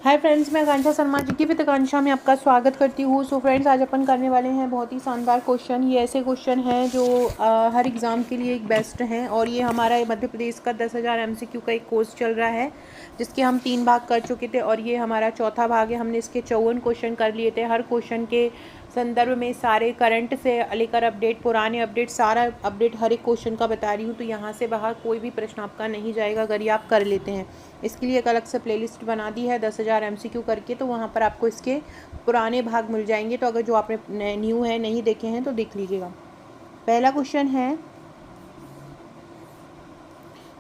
Hi friends, मैं आकांक्षा शर्मा जी की with आकांक्षा में आपका स्वागत करती हूँ। सो फ्रेंड्स, आज अपन करने वाले हैं बहुत ही शानदार क्वेश्चन। ये ऐसे क्वेश्चन हैं जो हर एग्ज़ाम के लिए एक बेस्ट हैं। और ये हमारा मध्य प्रदेश का 10,000 MCQ का एक कोर्स चल रहा है, जिसके हम 3 भाग कर चुके थे और ये हमारा चौथा भाग है। हमने इसके 54 क्वेश्चन कर लिए थे। हर क्वेश्चन के संदर्भ में सारे करंट से लेकर अपडेट, पुराने अपडेट, सारा अपडेट हर एक क्वेश्चन का बता रही हूँ। तो यहाँ से बाहर कोई भी प्रश्न आपका नहीं जाएगा अगर ये आप कर लेते हैं। इसके लिए एक अलग से प्लेलिस्ट बना दी है 10,000 MCQ करके, तो वहाँ पर आपको इसके पुराने भाग मिल जाएंगे। तो अगर जो आपने न्यू है, नहीं देखे हैं, तो देख लीजिएगा। पहला क्वेश्चन है,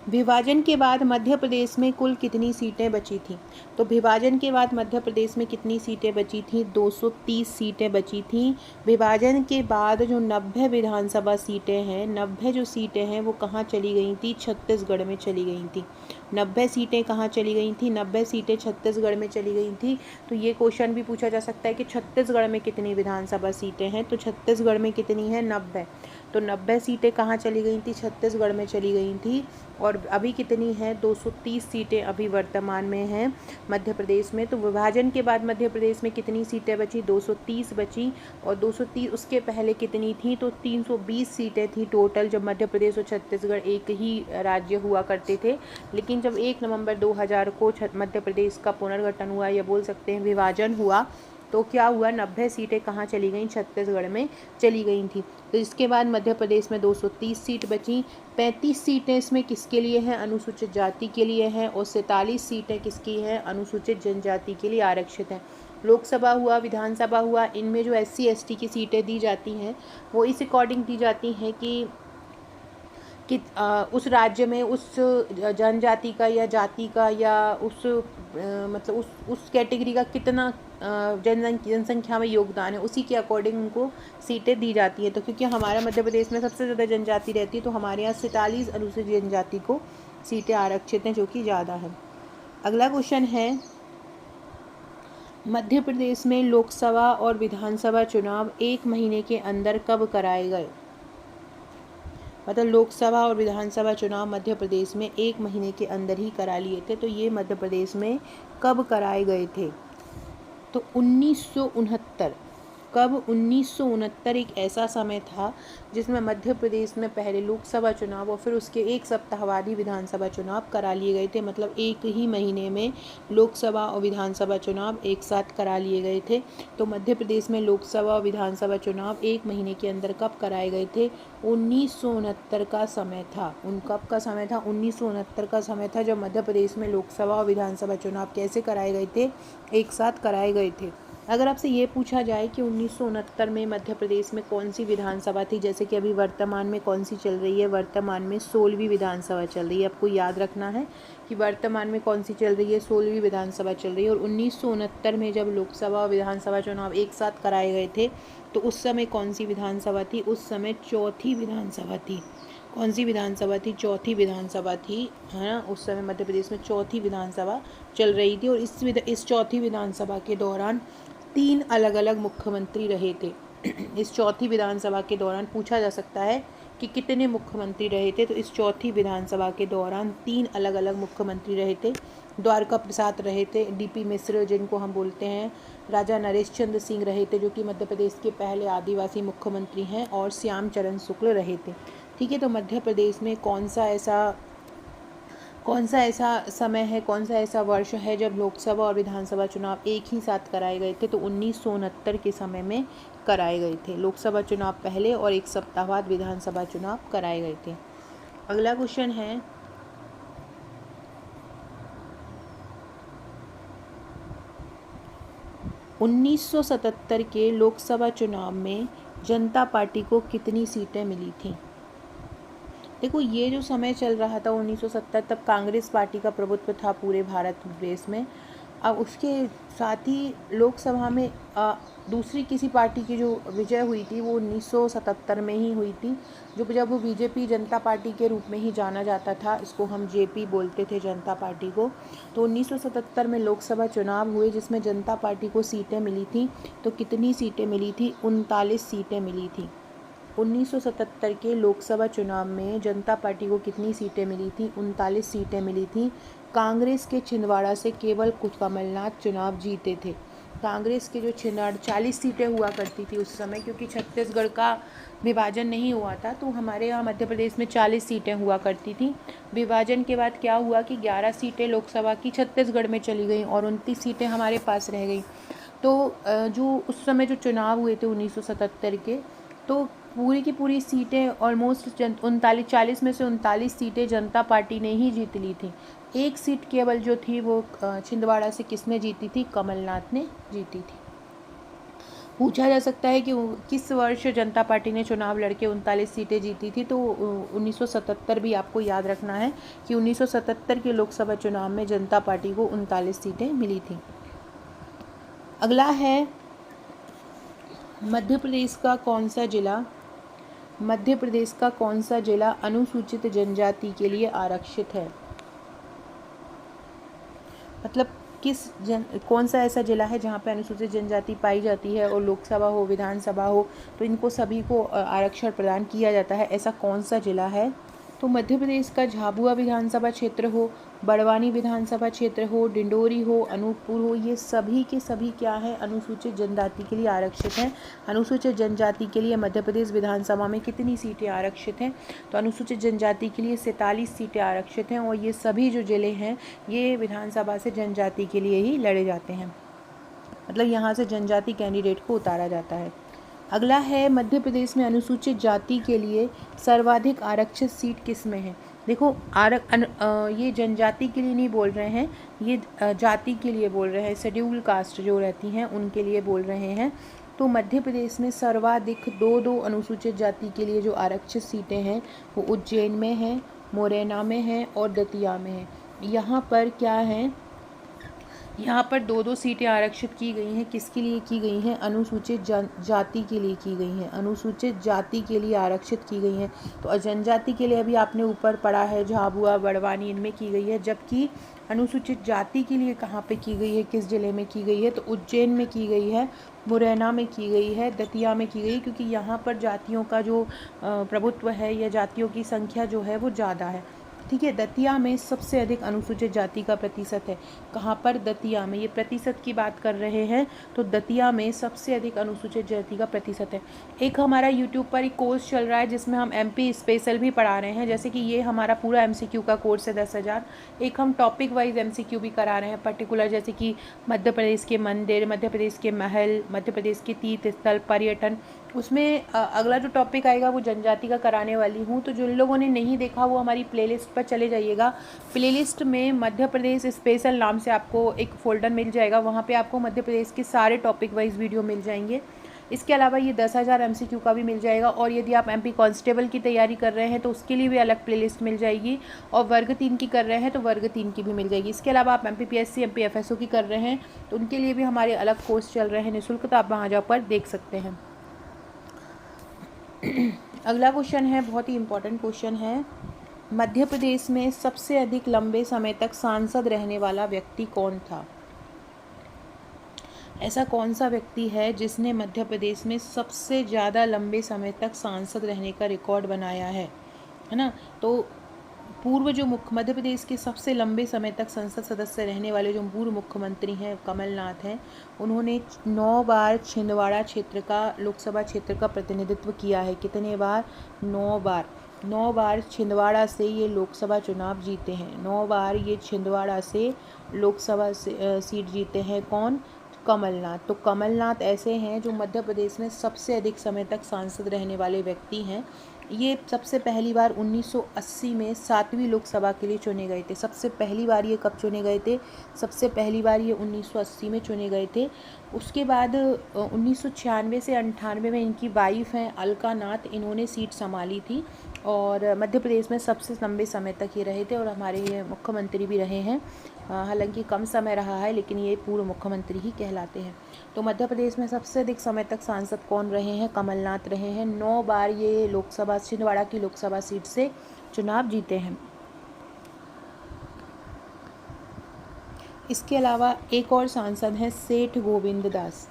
विभाजन के बाद मध्य प्रदेश में कुल कितनी सीटें बची थीं? तो विभाजन के बाद मध्य प्रदेश में कितनी सीटें बची थीं? 230 सीटें बची थीं। विभाजन के बाद जो 90 विधानसभा सीटें हैं, 90 जो सीटें हैं वो कहाँ चली गई थी? छत्तीसगढ़ में चली गई थी। 90 सीटें कहाँ चली गई थी? 90 सीटें छत्तीसगढ़ में चली गई थी। तो ये क्वेश्चन भी पूछा जा सकता है कि छत्तीसगढ़ में कितनी विधानसभा सीटें हैं। तो छत्तीसगढ़ में कितनी है? 90। तो 90 सीटें कहाँ चली गई थी? छत्तीसगढ़ में चली गई थी। और अभी कितनी है? 230 सीटें अभी वर्तमान में हैं मध्य प्रदेश में। तो विभाजन के बाद मध्य प्रदेश में कितनी सीटें बची? 230 बची। और 230 उसके पहले कितनी थी? तो 320 सीटें थी टोटल, जब मध्य प्रदेश और छत्तीसगढ़ एक ही राज्य हुआ करते थे। लेकिन जब 1 नवंबर 2000 को मध्य प्रदेश का पुनर्गठन हुआ, या बोल सकते हैं विभाजन हुआ, तो क्या हुआ? 90 सीटें कहाँ चली गई? छत्तीसगढ़ में चली गई थी। तो इसके बाद मध्य प्रदेश में 230 सीट बची। 35 सीटें इसमें किसके लिए हैं? अनुसूचित जाति के लिए हैं। और 47 सीटें किसकी हैं? अनुसूचित जनजाति के लिए आरक्षित हैं। लोकसभा हुआ, विधानसभा हुआ, इनमें जो SC ST की सीटें दी जाती हैं वो इस अकॉर्डिंग दी जाती हैं कि उस राज्य में उस जनजाति का या जाति का या उस मतलब उस कैटेगरी का कितना जनसंख्या में योगदान है, उसी के अकॉर्डिंग उनको सीटें दी जाती हैं। तो क्योंकि हमारा मध्य प्रदेश में सबसे ज़्यादा जनजाति रहती है, तो हमारे यहाँ 47 अनुसूचित जनजाति को सीटें आरक्षित हैं, जो कि ज़्यादा है। अगला क्वेश्चन है, मध्य प्रदेश में लोकसभा और विधानसभा चुनाव 1 महीने के अंदर कब कराए गए? मतलब लोकसभा और विधानसभा चुनाव मध्य प्रदेश में 1 महीने के अंदर ही करा लिए थे। तो ये मध्य प्रदेश में कब कराए गए थे? तो 1969। कब? 1969 एक ऐसा समय था जिसमें मध्य प्रदेश में पहले लोकसभा चुनाव और फिर उसके एक सप्ताह बाद ही विधानसभा चुनाव करा लिए गए थे। मतलब एक ही महीने में लोकसभा और विधानसभा चुनाव एक साथ करा लिए गए थे। तो मध्य प्रदेश में लोकसभा और विधानसभा चुनाव 1 महीने के अंदर कब कराए गए थे? 1969 का समय था। कब का समय था? 1969 का समय था, जब मध्य प्रदेश में लोकसभा और विधानसभा चुनाव कैसे कराए गए थे? एक साथ कराए गए थे। अगर आपसे ये पूछा जाए कि 1969 में मध्य प्रदेश में कौन सी विधानसभा थी, जैसे कि अभी वर्तमान में कौन सी चल रही है? वर्तमान में 16वीं विधानसभा चल रही है। आपको याद रखना है कि वर्तमान में कौन सी चल रही है? 16वीं विधानसभा चल रही है। और 1969 में जब लोकसभा और विधानसभा चुनाव एक साथ कराए गए थे, तो उस समय कौन सी विधानसभा थी? उस समय चौथी विधानसभा थी। कौन सी विधानसभा थी? चौथी विधानसभा थी, है ना। उस समय मध्य प्रदेश में चौथी विधानसभा चल रही थी। और इस चौथी विधानसभा के दौरान 3 अलग अलग मुख्यमंत्री रहे थे। इस चौथी विधानसभा के दौरान पूछा जा सकता है कि कितने मुख्यमंत्री रहे थे। तो इस चौथी विधानसभा के दौरान 3 अलग अलग मुख्यमंत्री रहे थे। द्वारका प्रसाद रहे थे, DP मिश्र जिनको हम बोलते हैं, राजा नरेश चंद्र सिंह रहे थे जो कि मध्य प्रदेश के पहले आदिवासी मुख्यमंत्री हैं, और श्याम चरण शुक्ल रहे थे। ठीक है। तो मध्य प्रदेश में कौन सा ऐसा समय है, कौन सा ऐसा वर्ष है जब लोकसभा और विधानसभा चुनाव एक ही साथ कराए गए थे? तो 1969 के समय में कराए गए थे। लोकसभा चुनाव पहले और एक सप्ताह बाद विधानसभा चुनाव कराए गए थे। अगला क्वेश्चन है, 1977 के लोकसभा चुनाव में जनता पार्टी को कितनी सीटें मिली थीं? देखो, ये जो समय चल रहा था 1970, तब कांग्रेस पार्टी का प्रभुत्व था पूरे भारत देश में। अब उसके साथ ही लोकसभा में दूसरी किसी पार्टी की जो विजय हुई थी वो 1977 में ही हुई थी, जब वो BJP जनता पार्टी के रूप में ही जाना जाता था। इसको हम JP बोलते थे, जनता पार्टी को। तो 1977 में लोकसभा चुनाव हुए जिसमें जनता पार्टी को सीटें मिली थी। तो कितनी सीटें मिली थी? 39 सीटें मिली थी। 1977 के लोकसभा चुनाव में जनता पार्टी को कितनी सीटें मिली थी? 39 सीटें मिली थी। कांग्रेस के छिंदवाड़ा से केवल कुछ कमलनाथ चुनाव जीते थे। कांग्रेस के जो छिंदवाड़ा 40 सीटें हुआ करती थी उस समय, क्योंकि छत्तीसगढ़ का विभाजन नहीं हुआ था, तो हमारे यहाँ मध्य प्रदेश में 40 सीटें हुआ करती थी। विभाजन के बाद क्या हुआ कि 11 सीटें लोकसभा की छत्तीसगढ़ में चली गई और 29 सीटें हमारे पास रह गई। तो जो उस समय जो चुनाव हुए थे 1977 के, तो पूरी की पूरी सीटें ऑलमोस्ट 40 में से 39 सीटें जनता पार्टी ने ही जीत ली थी। एक सीट केवल जो थी वो छिंदवाड़ा से किसने जीती थी? कमलनाथ ने जीती थी। पूछा जा सकता है कि किस वर्ष जनता पार्टी ने चुनाव लड़के 39 सीटें जीती थी, तो 1977 भी आपको याद रखना है कि 1977 के लोकसभा चुनाव में जनता पार्टी को 39 सीटें मिली थी। अगला है मध्य प्रदेश का कौन सा जिला अनुसूचित जनजाति के लिए आरक्षित है? मतलब कौन सा ऐसा जिला है जहाँ पे अनुसूचित जनजाति पाई जाती है और लोकसभा हो, विधानसभा हो, तो इनको सभी को आरक्षण प्रदान किया जाता है। ऐसा कौन सा जिला है? तो मध्य प्रदेश का झाबुआ विधानसभा क्षेत्र हो, बड़वानी विधानसभा क्षेत्र हो, डिंडोरी हो, अनूपपुर हो, ये सभी के सभी क्या है? अनुसूचित जनजाति के लिए आरक्षित हैं। अनुसूचित जनजाति के लिए मध्य प्रदेश विधानसभा में कितनी सीटें आरक्षित हैं? तो अनुसूचित जनजाति के लिए 47 सीटें आरक्षित हैं और ये सभी जो जिले हैं ये विधानसभा से जनजाति के लिए ही लड़े जाते हैं, मतलब यहाँ से जनजाति कैंडिडेट को उतारा जाता है। अगला है मध्य प्रदेश में अनुसूचित जाति के लिए सर्वाधिक आरक्षित सीट किस में है? देखो ये जनजाति के लिए नहीं बोल रहे हैं, ये जाति के लिए बोल रहे हैं, शेड्यूल कास्ट जो रहती हैं उनके लिए बोल रहे हैं। तो मध्य प्रदेश में सर्वाधिक दो अनुसूचित जाति के लिए जो आरक्षित सीटें हैं वो उज्जैन में है, मुरैना में है और दतिया में है। यहाँ पर क्या है? यहाँ पर दो सीटें आरक्षित की गई हैं। किसके लिए की गई हैं? अनुसूचित जाति के लिए की गई हैं। अनुसूचित जाति के लिए आरक्षित की गई हैं। तो जनजाति के लिए अभी आपने ऊपर पढ़ा है, झाबुआ, बड़वानी, इनमें की गई है, जबकि अनुसूचित जाति के लिए कहाँ पे की गई है, किस जिले में की गई है? तो उज्जैन में की गई है, मुरैना में की गई है, दतिया में की गई, क्योंकि यहाँ पर जातियों का जो प्रभुत्व है या जातियों की संख्या जो है वो ज़्यादा है। ठीक है, दतिया में सबसे अधिक अनुसूचित जाति का प्रतिशत है। कहाँ पर? दतिया में। ये प्रतिशत की बात कर रहे हैं तो दतिया में सबसे अधिक अनुसूचित जाति का प्रतिशत है। एक हमारा यूट्यूब पर एक कोर्स चल रहा है जिसमें हम MP स्पेशल भी पढ़ा रहे हैं, जैसे कि ये हमारा पूरा MCQ का कोर्स है 10,000। एक हम टॉपिक वाइज MCQ भी करा रहे हैं पर्टिकुलर, जैसे कि मध्य प्रदेश के मंदिर, मध्य प्रदेश के महल, मध्य प्रदेश के तीर्थ स्थल, पर्यटन। उसमें अगला जो टॉपिक आएगा वो जनजाति का कराने वाली हूँ। तो जिन लोगों ने नहीं देखा वो हमारी प्लेलिस्ट पर चले जाइएगा। प्लेलिस्ट में मध्य प्रदेश स्पेशल नाम से आपको एक फ़ोल्डर मिल जाएगा, वहाँ पे आपको मध्य प्रदेश के सारे टॉपिक वाइज वीडियो मिल जाएंगे। इसके अलावा ये 10,000 MCQ का भी मिल जाएगा, और यदि आप MP कांस्टेबल की तैयारी कर रहे हैं तो उसके लिए भी अलग प्लेलिस्ट मिल जाएगी, और वर्ग 3 की कर रहे हैं तो वर्ग 3 की भी मिल जाएगी। इसके अलावा आप MP PSC MP FSO की कर रहे हैं तो उनके लिए भी हमारे अलग कोर्स चल रहे हैं निःशुल्क, तो आप वहाँ जाकर देख सकते हैं। अगला क्वेश्चन है, बहुत ही इम्पोर्टेंट क्वेश्चन है, मध्य प्रदेश में सबसे अधिक लंबे समय तक सांसद रहने वाला व्यक्ति कौन था? ऐसा कौन सा व्यक्ति है जिसने मध्य प्रदेश में सबसे ज़्यादा लंबे समय तक सांसद रहने का रिकॉर्ड बनाया है ना? तो पूर्व जो मध्य प्रदेश के सबसे लंबे समय तक संसद सदस्य रहने वाले जो पूर्व मुख्यमंत्री हैं कमलनाथ हैं, उन्होंने 9 बार छिंदवाड़ा क्षेत्र का, लोकसभा क्षेत्र का प्रतिनिधित्व किया है। कितने बार? 9 बार। 9 बार छिंदवाड़ा से ये लोकसभा चुनाव जीते हैं। 9 बार ये छिंदवाड़ा से लोकसभा सीट जीते हैं। कौन? कमलनाथ। तो कमलनाथ ऐसे हैं जो मध्य प्रदेश में सबसे अधिक समय तक सांसद रहने वाले व्यक्ति हैं। ये सबसे पहली बार 1980 में 7वीं लोकसभा के लिए चुने गए थे। सबसे पहली बार ये कब चुने गए थे? सबसे पहली बार ये 1980 में चुने गए थे। उसके बाद 1996 से 98 में इनकी वाइफ हैं अलका नाथ, इन्होंने सीट संभाली थी और मध्य प्रदेश में सबसे लंबे समय तक ये रहे थे और हमारे ये मुख्यमंत्री भी रहे हैं। हालांकि कम समय रहा है लेकिन ये पूर्व मुख्यमंत्री ही कहलाते हैं। तो मध्य प्रदेश में सबसे अधिक समय तक सांसद कौन रहे हैं? कमलनाथ रहे हैं। 9 बार ये लोकसभा, छिंदवाड़ा की लोकसभा सीट से चुनाव जीते हैं। इसके अलावा एक और सांसद हैं सेठ गोविंद दास।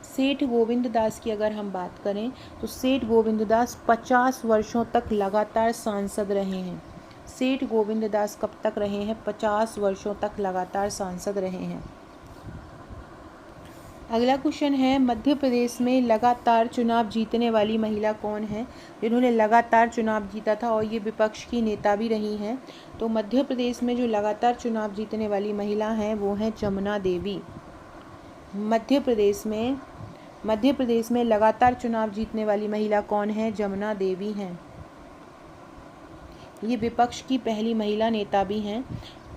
सेठ गोविंद दास की अगर हम बात करें तो सेठ गोविंद दास 50 वर्षों तक लगातार सांसद रहे हैं। सेठ गोविंद दास कब तक रहे हैं? 50 वर्षों तक लगातार सांसद रहे हैं। अगला क्वेश्चन है, मध्य प्रदेश में लगातार चुनाव जीतने वाली महिला कौन है? जिन्होंने लगातार चुनाव जीता था और ये विपक्ष की नेता भी रही हैं। तो मध्य प्रदेश में जो लगातार चुनाव जीतने वाली महिला हैं वो हैं जमुना देवी। मध्य प्रदेश में लगातार चुनाव जीतने वाली महिला कौन है? जमुना देवी हैं। ये विपक्ष की पहली महिला नेता भी हैं।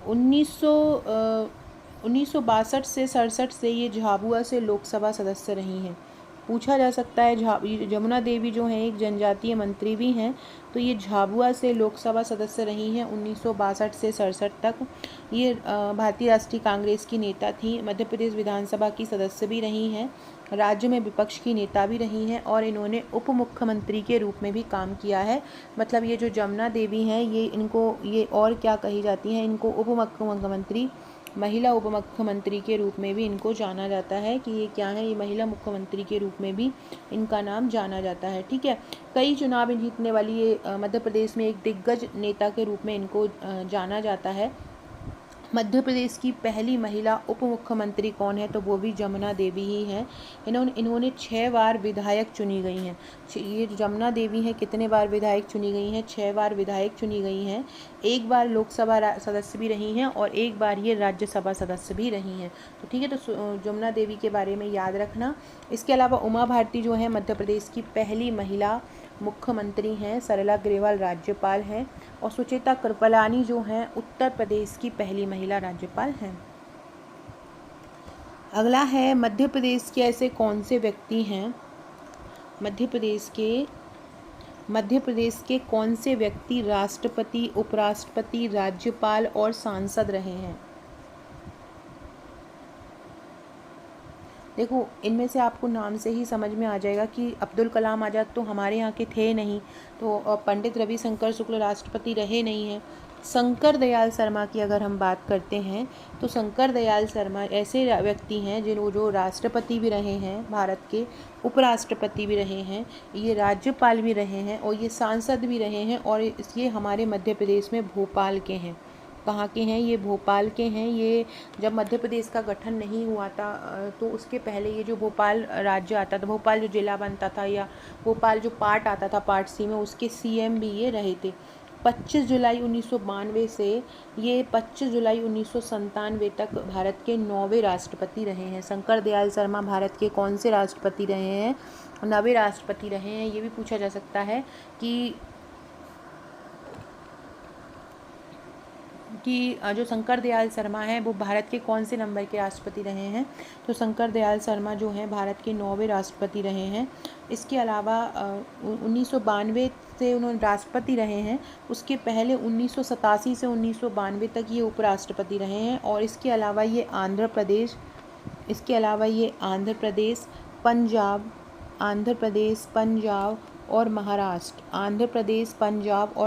1962 से 67 से ये झाबुआ से लोकसभा सदस्य रही हैं। पूछा जा सकता है, जमुना देवी जो हैं एक जनजातीय मंत्री भी हैं, तो ये झाबुआ से लोकसभा सदस्य रही हैं 1962 से 67 तक। ये भारतीय राष्ट्रीय कांग्रेस की नेता थी, मध्य प्रदेश विधानसभा की सदस्य भी रही हैं, राज्य में विपक्ष की नेता भी रही हैं और इन्होंने उप मुख्यमंत्री के रूप में भी काम किया है। मतलब ये जो जमुना देवी हैं ये और क्या कही जाती हैं, इनको महिला उप मुख्यमंत्री के रूप में भी इनको जाना जाता है कि ये क्या है, ये महिला मुख्यमंत्री के रूप में भी इनका नाम जाना जाता है। ठीक है, कई चुनाव जीतने वाली ये मध्य प्रदेश में एक दिग्गज नेता के रूप में इनको जाना जाता है। मध्य प्रदेश की पहली महिला उप मुख्यमंत्री कौन है? तो वो भी जमुना देवी ही हैं। इन्होंने 6 बार विधायक चुनी गई हैं। ये जमुना देवी हैं कितने बार विधायक चुनी गई हैं? 6 बार विधायक चुनी गई हैं। एक बार लोकसभा सदस्य भी रही हैं और एक बार ये राज्यसभा सदस्य भी रही हैं। तो ठीक है, तो जमुना देवी के बारे में याद रखना। इसके अलावा उमा भारती जो है मध्य प्रदेश की पहली महिला मुख्यमंत्री हैं। सरला ग्रेवाल राज्यपाल हैं और सुचेता कृपलानी जो हैं उत्तर प्रदेश की पहली महिला राज्यपाल हैं। अगला है, मध्य प्रदेश के ऐसे कौन से व्यक्ति हैं, मध्य प्रदेश के कौन से व्यक्ति राष्ट्रपति, उपराष्ट्रपति, राज्यपाल और सांसद रहे हैं? देखो, इनमें से आपको नाम से ही समझ में आ जाएगा कि अब्दुल कलाम आज़ाद तो हमारे यहाँ के थे नहीं, तो पंडित रविशंकर शुक्ल राष्ट्रपति रहे नहीं हैं। शंकर दयाल शर्मा की अगर हम बात करते हैं तो शंकर दयाल शर्मा ऐसे व्यक्ति हैं जो राष्ट्रपति भी रहे हैं भारत के, उपराष्ट्रपति भी रहे हैं, ये राज्यपाल भी रहे हैं और ये सांसद भी रहे हैं और ये हमारे मध्य प्रदेश में भोपाल के हैं। कहाँ के हैं? ये भोपाल के हैं। ये जब मध्य प्रदेश का गठन नहीं हुआ था तो उसके पहले ये जो भोपाल राज्य आता था, भोपाल जो जिला बनता था या भोपाल जो पार्ट आता था पार्ट सी में, उसके सीएम भी ये रहे थे। 25 जुलाई 1992 से ये 25 जुलाई 1997 तक भारत के 9वें राष्ट्रपति रहे हैं। शंकर दयाल शर्मा भारत के कौन से राष्ट्रपति रहे हैं? 9वें राष्ट्रपति रहे हैं। ये भी पूछा जा सकता है कि जो शंकर दयाल शर्मा हैं वो भारत के कौन से नंबर के राष्ट्रपति रहे हैं? तो शंकर दयाल शर्मा जो हैं भारत के 9वें राष्ट्रपति रहे हैं। इसके अलावा 1992 से उन्होंने राष्ट्रपति रहे हैं, उसके पहले 1987 से 1992 तक ये उपराष्ट्रपति रहे हैं। और इसके अलावा ये आंध्र प्रदेश, पंजाब और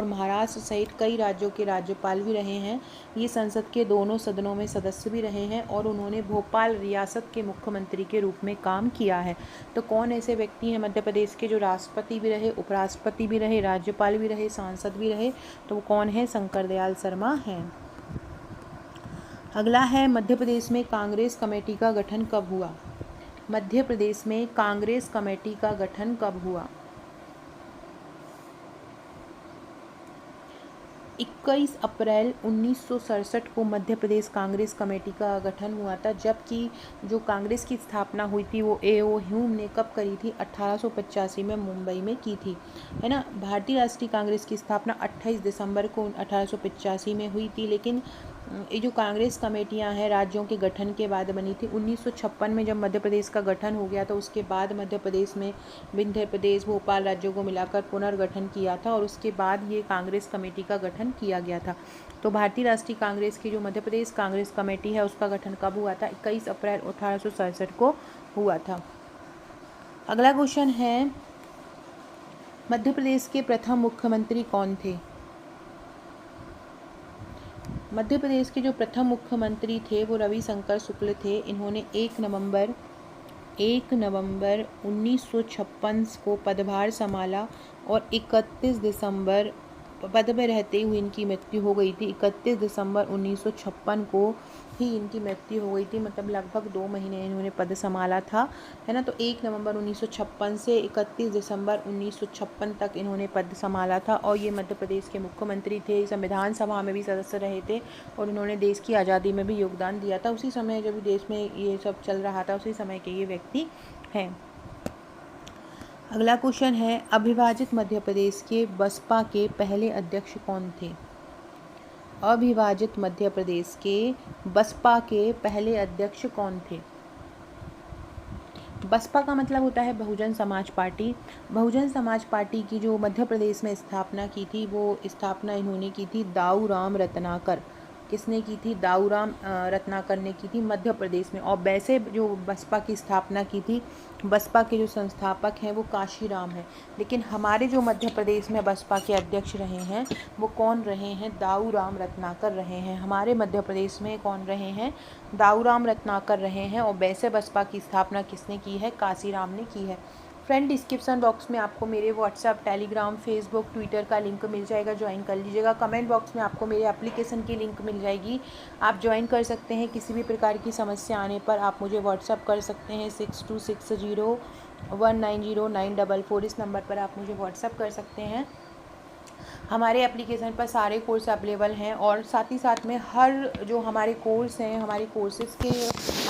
महाराष्ट्र सहित कई राज्यों के राज्यपाल भी रहे हैं। ये संसद के दोनों सदनों में सदस्य भी रहे हैं और उन्होंने भोपाल रियासत के मुख्यमंत्री के रूप में काम किया है। तो कौन ऐसे व्यक्ति हैं मध्य प्रदेश के जो राष्ट्रपति भी रहे, उपराष्ट्रपति भी रहे, राज्यपाल भी रहे, सांसद भी रहे? तो वो कौन है? शंकर दयाल शर्मा हैं। अगला है, मध्य प्रदेश में कांग्रेस कमेटी का गठन कब हुआ? मध्य प्रदेश में कांग्रेस कमेटी का गठन कब हुआ? 21 अप्रैल 1967 को मध्य प्रदेश कांग्रेस कमेटी का गठन हुआ था, जबकि जो कांग्रेस की स्थापना हुई थी वो A.O. ह्यूम ने कब करी थी? 1885 में मुंबई में की थी, है ना। भारतीय राष्ट्रीय कांग्रेस की स्थापना 28 दिसंबर को 1885 में हुई थी, लेकिन ये जो कांग्रेस कमेटियां हैं राज्यों के गठन के बाद बनी थी। 1956 में जब मध्य प्रदेश का गठन हो गया तो उसके बाद मध्य प्रदेश में विंध्य प्रदेश, भोपाल राज्यों को मिलाकर पुनर्गठन किया था और उसके बाद ये कांग्रेस कमेटी का गठन किया गया था। तो भारतीय राष्ट्रीय कांग्रेस की जो मध्य प्रदेश कांग्रेस कमेटी है उसका गठन कब हुआ था? 21 अप्रैल 1867 को हुआ था। अगला क्वेश्चन है, मध्य प्रदेश के प्रथम मुख्यमंत्री कौन थे? मध्य प्रदेश के जो प्रथम मुख्यमंत्री थे वो रविशंकर शुक्ल थे। इन्होंने 1 नवंबर 1956 को पदभार संभाला और 31 दिसंबर पद में रहते हुए इनकी मृत्यु हो गई थी। 31 दिसंबर 1956 को ही इनकी मृत्यु हो गई थी, मतलब लगभग 2 महीने इन्होंने पद संभाला था, है ना। तो 1 नवंबर 1956 से 31 दिसंबर 1956 तक इन्होंने पद संभाला था और ये मध्य प्रदेश के मुख्यमंत्री थे। संविधान सभा में भी सदस्य रहे थे और इन्होंने देश की आज़ादी में भी योगदान दिया था। उसी समय जब देश में ये सब चल रहा था उसी समय के ये व्यक्ति हैं। अगला क्वेश्चन है, अविभाजित मध्य प्रदेश के बसपा के पहले अध्यक्ष कौन थे? अविभाजित मध्य प्रदेश के बसपा के पहले अध्यक्ष कौन थे? बसपा का मतलब होता है बहुजन समाज पार्टी। बहुजन समाज पार्टी की जो मध्य प्रदेश में स्थापना की थी, वो स्थापना इन्होंने की थी दाऊ राम रत्नाकर। किसने की थी? दाऊ राम रत्नाकर ने की थी मध्य प्रदेश में। और वैसे जो बसपा की स्थापना की थी, बसपा के जो संस्थापक हैं वो काशीराम हैं। लेकिन हमारे जो मध्य प्रदेश में बसपा के अध्यक्ष रहे हैं वो कौन रहे हैं? दाऊ राम रत्नाकर रहे हैं। हमारे मध्य प्रदेश में कौन रहे हैं? दाऊ राम रत्नाकर रहे हैं। और वैसे बसपा की स्थापना किसने की है? काशीराम ने की है। फ्रेंड, डिस्क्रिप्शन बॉक्स में आपको मेरे व्हाट्सएप, टेलीग्राम, फेसबुक, ट्विटर का लिंक मिल जाएगा, ज्वाइन कर लीजिएगा। कमेंट बॉक्स में आपको मेरे एप्लीकेशन की लिंक मिल जाएगी, आप ज्वाइन कर सकते हैं। किसी भी प्रकार की समस्या आने पर आप मुझे व्हाट्सएप कर सकते हैं 6260190944। इस नंबर पर आप मुझे व्हाट्सएप कर सकते हैं। हमारे एप्लीकेशन पर सारे कोर्स अवेलेबल हैं और साथ ही साथ में हर जो हमारे कोर्स हैं, हमारे कोर्सेज़ के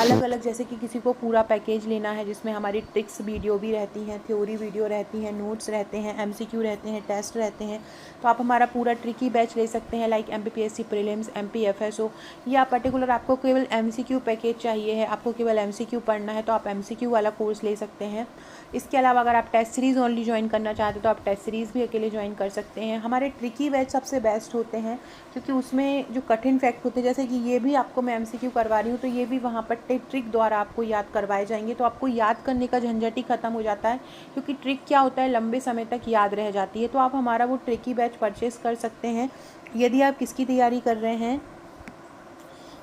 अलग अलग, जैसे कि किसी को पूरा पैकेज लेना है जिसमें हमारी ट्रिक्स वीडियो भी रहती हैं, थ्योरी वीडियो रहती हैं, नोट्स रहते हैं, MCQ रहते हैं, टेस्ट रहते हैं, तो आप हमारा पूरा ट्रिकी बैच ले सकते हैं, लाइक MPPSC प्रीलिम्स, MPFSO। या पर्टिकुलर आपको केवल MCQ पैकेज चाहिए है, आपको केवल MCQ पढ़ना है, तो आप MCQ वाला कोर्स ले सकते हैं। इसके अलावा अगर आप टेस्ट सीरीज़ ओनली ज्वाइन करना चाहते हैं तो आप टेस्ट सीरीज़ भी अकेले ज्वाइन कर सकते हैं। हमारे ट्रिकी बैच सबसे बेस्ट होते हैं क्योंकि उसमें जो कठिन फैक्ट होते हैं, जैसे कि ये भी आपको मैं MCQ करवा रही हूँ, तो ये भी वहाँ पर ट्रिक द्वारा आपको याद करवाए जाएंगे, तो आपको याद करने का झंझट ही खत्म हो जाता है, क्योंकि ट्रिक क्या होता है, लंबे समय तक याद रह जाती है। तो आप हमारा वो ट्रिकी बैच परचेस कर सकते हैं। यदि आप किसकी तैयारी कर रहे हैं,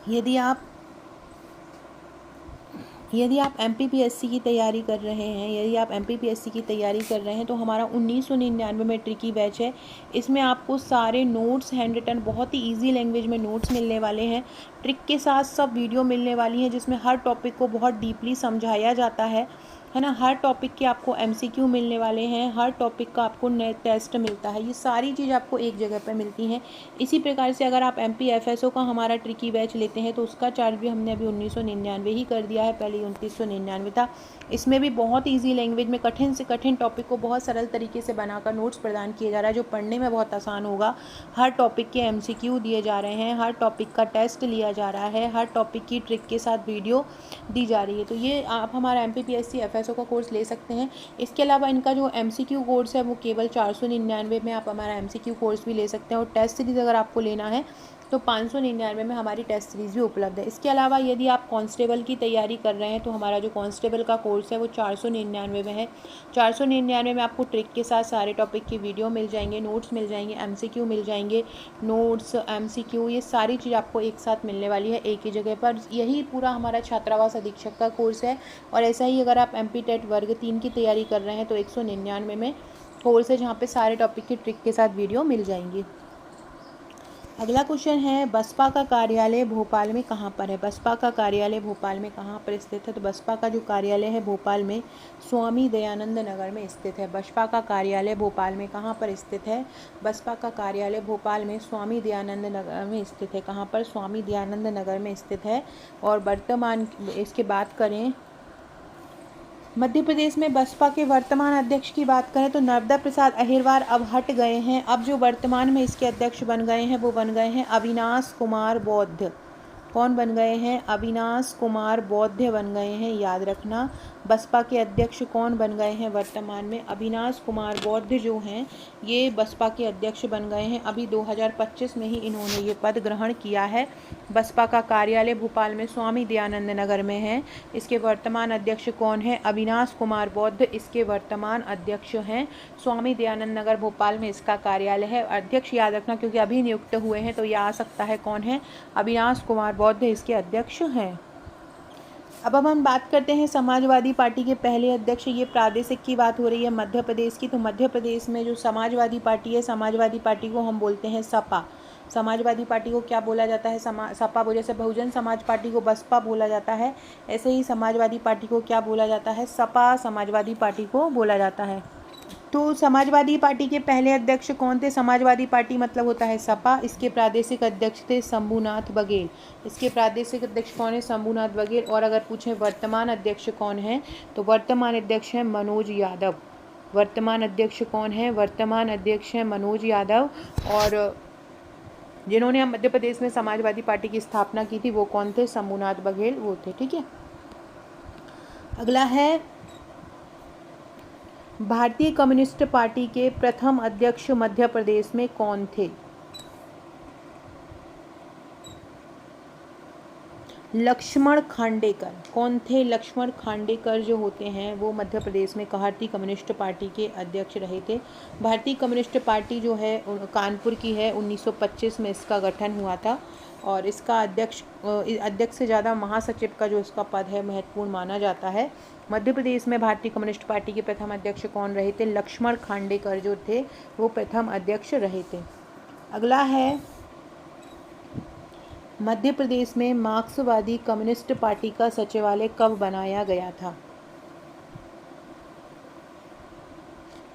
यदि आप MPPSC की तैयारी कर रहे हैं, यदि आप MPPSC की तैयारी कर रहे हैं तो हमारा 1999 में ट्रिकी बैच है। इसमें आपको सारे नोट्स हैंड रिटन बहुत ही इजी लैंग्वेज में नोट्स मिलने वाले हैं, ट्रिक के साथ सब वीडियो मिलने वाली हैं जिसमें हर टॉपिक को बहुत डीपली समझाया जाता है ना। हर टॉपिक के आपको MCQ मिलने वाले हैं, हर टॉपिक का आपको नेट टेस्ट मिलता है, ये सारी चीज़ आपको एक जगह पर मिलती हैं। इसी प्रकार से अगर आप MPFSO का हमारा ट्रिकी बैच लेते हैं तो उसका चार्ज भी हमने अभी 1999 ही कर दिया है, पहले 2999 था। इसमें भी बहुत ईजी लैंग्वेज में कठिन से कठिन टॉपिक को बहुत सरल तरीके से बनाकर नोट्स प्रदान किया जा रहा है, जो पढ़ने में बहुत आसान होगा। हर टॉपिक के MCQ दिए जा रहे हैं, हर टॉपिक का टेस्ट लिया जा रहा है, हर टॉपिक की ट्रिक के साथ वीडियो दी जा रही है। तो ये आप हमारा MPPSC FSO का कोर्स ले सकते हैं। इसके अलावा इनका जो MCQ कोर्स है वो केवल 499 में आप हमारा MCQ कोर्स भी ले सकते हैं, और टेस्ट सीरीज़ अगर आपको लेना है तो 599 में हमारी टेस्ट सीरीज़ भी उपलब्ध है। इसके अलावा यदि आप कांस्टेबल की तैयारी कर रहे हैं तो हमारा जो कांस्टेबल का कोर्स है वो 499 में है। 499 में आपको ट्रिक के साथ सारे टॉपिक की वीडियो मिल जाएंगे, नोट्स मिल जाएंगे, MCQ मिल जाएंगे, नोट्स MCQ ये सारी चीज़ आपको एक साथ मिलने वाली है एक ही जगह पर। यही पूरा हमारा छात्रावास अधीक्षक का कोर्स है। और ऐसा ही अगर आप MPTET वर्ग 3 की तैयारी कर रहे हैं तो 199 में कोर्स है, जहाँ पर सारे टॉपिक की ट्रिक के साथ वीडियो मिल जाएंगी। अगला क्वेश्चन है, बसपा का कार्यालय भोपाल में कहाँ पर है? बसपा का कार्यालय भोपाल में कहाँ पर स्थित है? तो बसपा का जो कार्यालय है भोपाल में स्वामी दयानंद नगर में स्थित है। बसपा का कार्यालय भोपाल में कहाँ पर स्थित है? बसपा का कार्यालय भोपाल में स्वामी दयानंद नगर में स्थित है। कहाँ पर? स्वामी दयानंद नगर में स्थित है। और वर्तमान इसके बात करें मध्य प्रदेश में बसपा के वर्तमान अध्यक्ष की बात करें तो नर्मदा प्रसाद अहिरवार अब हट गए हैं। अब जो वर्तमान में इसके अध्यक्ष बन गए हैं वो बन गए हैं अविनाश कुमार बौद्ध। कौन बन गए हैं? अविनाश कुमार बौद्ध बन गए हैं, याद रखना। बसपा के अध्यक्ष कौन बन गए हैं वर्तमान में? अविनाश कुमार बौद्ध जो हैं ये बसपा के अध्यक्ष बन गए हैं। अभी 2025 में ही इन्होंने ये पद ग्रहण किया है। बसपा का कार्यालय भोपाल में स्वामी दयानंद नगर में है। इसके वर्तमान अध्यक्ष कौन है? अविनाश कुमार बौद्ध इसके वर्तमान अध्यक्ष हैं। स्वामी दयानंद नगर भोपाल में इसका कार्यालय है। अध्यक्ष याद रखना क्योंकि अभी नियुक्त हुए हैं तो ये आ सकता है, कौन है? अविनाश कुमार बौद्ध इसके अध्यक्ष हैं। अब हम बात करते हैं समाजवादी पार्टी के पहले अध्यक्ष। ये प्रादेशिक की बात हो रही है मध्य प्रदेश की। तो मध्य प्रदेश में जो समाजवादी पार्टी है, समाजवादी पार्टी को हम बोलते हैं सपा। समाजवादी पार्टी को क्या बोला जाता है? सपा बोले। जैसे बहुजन समाज पार्टी को बसपा बोला जाता है, ऐसे ही समाजवादी पार्टी को क्या बोला जाता है? सपा समाजवादी पार्टी को बोला जाता है। तो समाजवादी पार्टी के पहले अध्यक्ष कौन थे? समाजवादी पार्टी मतलब होता है सपा। इसके प्रादेशिक अध्यक्ष थे शंभूनाथ बघेल। इसके प्रादेशिक अध्यक्ष कौन है? शंभूनाथ बघेल। और अगर पूछे वर्तमान अध्यक्ष कौन है, तो वर्तमान अध्यक्ष है मनोज यादव। वर्तमान अध्यक्ष कौन है? वर्तमान अध्यक्ष है मनोज यादव। और जिन्होंने मध्य प्रदेश में समाजवादी पार्टी की स्थापना की थी वो कौन थे? शंभूनाथ बघेल वो थे। ठीक है, अगला है भारतीय कम्युनिस्ट पार्टी के प्रथम अध्यक्ष मध्य प्रदेश में कौन थे? लक्ष्मण खांडेकर। कौन थे? लक्ष्मण खांडेकर जो होते हैं वो मध्य प्रदेश में भारतीय कम्युनिस्ट पार्टी के अध्यक्ष रहे थे। भारतीय कम्युनिस्ट पार्टी जो है कानपुर की है। 1925 में इसका गठन हुआ था और इसका अध्यक्ष से ज़्यादा महासचिव का जो इसका पद है महत्वपूर्ण माना जाता है। मध्य प्रदेश में भारतीय कम्युनिस्ट पार्टी के प्रथम अध्यक्ष कौन रहे थे? लक्ष्मण खांडेकर जो थे वो प्रथम अध्यक्ष रहे थे। अगला है मध्य प्रदेश में मार्क्सवादी कम्युनिस्ट पार्टी का सचिवालय कब बनाया गया था?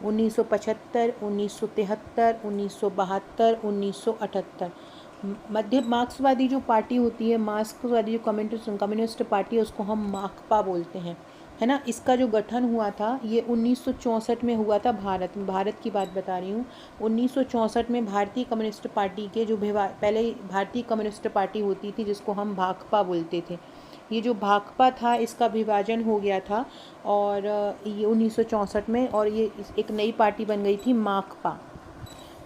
1975, 1973, 1972, 1978। मार्क्सवादी जो पार्टी होती है, मार्क्सवादी जो कम्युनिस्ट पार्टी है, उसको हम माकपा बोलते हैं, है ना। इसका जो गठन हुआ था ये 1964 में हुआ था। भारत की बात बता रही हूँ। 1964 में भारतीय कम्युनिस्ट पार्टी के जो पहले भारतीय कम्युनिस्ट पार्टी होती थी जिसको हम भाकपा बोलते थे, ये जो भाकपा था इसका विभाजन हो गया था और ये 1964 में, और ये एक नई पार्टी बन गई थी माकपा।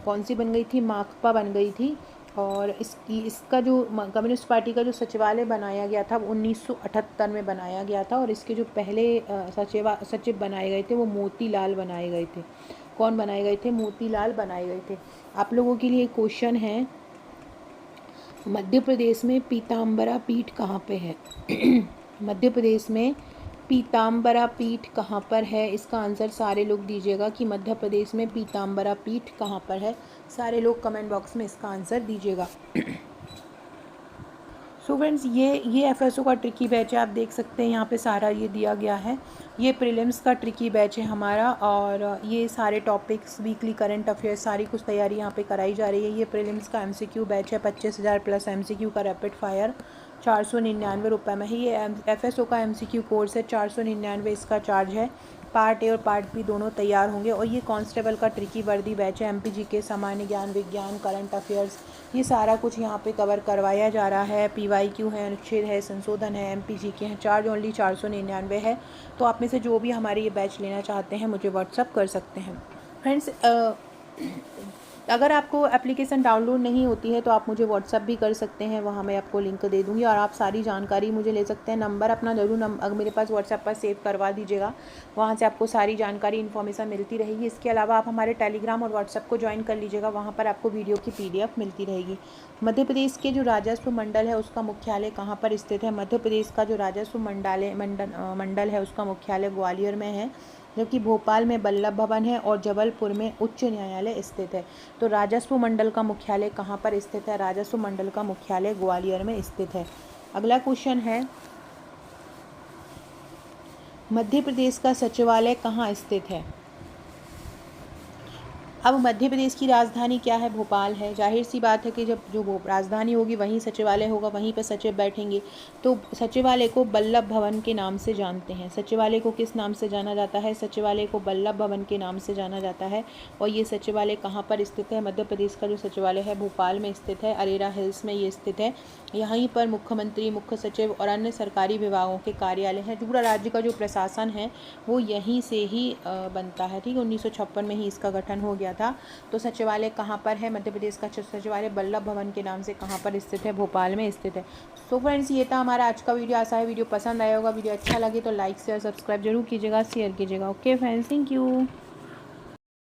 कौन सी बन गई थी? माकपा बन गई थी। और इसका जो कम्युनिस्ट पार्टी का जो सचिवालय बनाया गया था वो 1978 में बनाया गया था। और इसके जो पहले सचिव बनाए गए थे वो मोतीलाल बनाए गए थे। कौन बनाए गए थे? मोतीलाल बनाए गए थे। आप लोगों के लिए क्वेश्चन है, मध्य प्रदेश में पीताम्बरा पीठ कहाँ पे है? मध्य प्रदेश में पीताम्बरा पीठ कहाँ पर है? इसका आंसर सारे लोग दीजिएगा कि मध्य प्रदेश में पीताम्बरा पीठ कहाँ पर है। सारे लोग कमेंट बॉक्स में इसका आंसर दीजिएगा। सो फ्रेंड्स, ये एफएसओ का ट्रिकी बैच है। आप देख सकते हैं यहाँ पे सारा ये दिया गया है। ये प्रीलिम्स का ट्रिकी बैच है हमारा और ये सारे टॉपिक्स, वीकली करंट अफेयर्स, सारी कुछ तैयारी यहाँ पे कराई जा रही है। ये प्रीलिम्स का एमसीक्यू बैच है। 25,000 प्लस एमसीक्यू का रैपिड फायर 499 रुपये में है। ये एफएसओ का एमसीक्यू कोर्स है। 499 इसका चार्ज है। पार्ट ए और पार्ट बी दोनों तैयार होंगे। और ये कांस्टेबल का ट्रिकी वर्दी बैच है। एमपीजी के सामान्य ज्ञान, विज्ञान, करंट अफेयर्स, ये सारा कुछ यहाँ पे कवर करवाया जा रहा है। पीवाईक्यू है, अनुच्छेद है, संशोधन है, एमपीजी के हैं। चार्ज ओनली 499 है। तो आप में से जो भी हमारे ये बैच लेना चाहते हैं मुझे व्हाट्सअप कर सकते हैं। फ्रेंड्स, अगर आपको एप्लीकेशन डाउनलोड नहीं होती है तो आप मुझे व्हाट्सअप भी कर सकते हैं, वहाँ मैं आपको लिंक दे दूँगी और आप सारी जानकारी मुझे ले सकते हैं। नंबर अपना ज़रूर अगर मेरे पास व्हाट्सअप पर सेव करवा दीजिएगा, वहाँ से आपको सारी जानकारी इन्फॉर्मेशन मिलती रहेगी। इसके अलावा आप हमारे टेलीग्राम और व्हाट्सअप को ज्वाइन कर लीजिएगा, वहाँ पर आपको वीडियो की PDF मिलती रहेगी। मध्य प्रदेश के जो राजस्व मंडल है उसका मुख्यालय कहाँ पर स्थित है? मध्य प्रदेश का जो राजस्व मंडल है उसका मुख्यालय ग्वालियर में है, जबकि भोपाल में वल्लभ भवन है और जबलपुर में उच्च न्यायालय स्थित है। तो राजस्व मंडल का मुख्यालय कहाँ पर स्थित है? राजस्व मंडल का मुख्यालय ग्वालियर में स्थित है। अगला क्वेश्चन है, मध्य प्रदेश का सचिवालय कहाँ स्थित है? अब मध्य प्रदेश की राजधानी क्या है? भोपाल है। जाहिर सी बात है कि जब जो राजधानी होगी वहीं सचिवालय होगा, वहीं पर सचिव बैठेंगे। तो सचिवालय को वल्लभ भवन के नाम से जानते हैं। सचिवालय को किस नाम से जाना जाता है? सचिवालय को वल्लभ भवन के नाम से जाना जाता है। और ये सचिवालय कहाँ पर स्थित है? मध्य प्रदेश का जो सचिवालय है भोपाल में स्थित है, अरेरा हिल्स में ये स्थित है। यहीं पर मुख्यमंत्री, मुख्य सचिव और अन्य सरकारी विभागों के कार्यालय हैं। पूरा राज्य का जो प्रशासन है वो यहीं से ही बनता है। ठीक है, 1956 में ही इसका गठन हो गया था। तो सचिवालय कहाँ पर है? मध्य प्रदेश का सचिवालय वल्लभ भवन के नाम से कहाँ पर स्थित है? भोपाल में स्थित है। सो फ्रेंड्स, ये था हमारा आज का वीडियो। आशा है वीडियो पसंद आया होगा। वीडियो अच्छा लगे तो लाइक शेयर सब्सक्राइब जरूर कीजिएगा, शेयर कीजिएगा। Okay friends, thank you.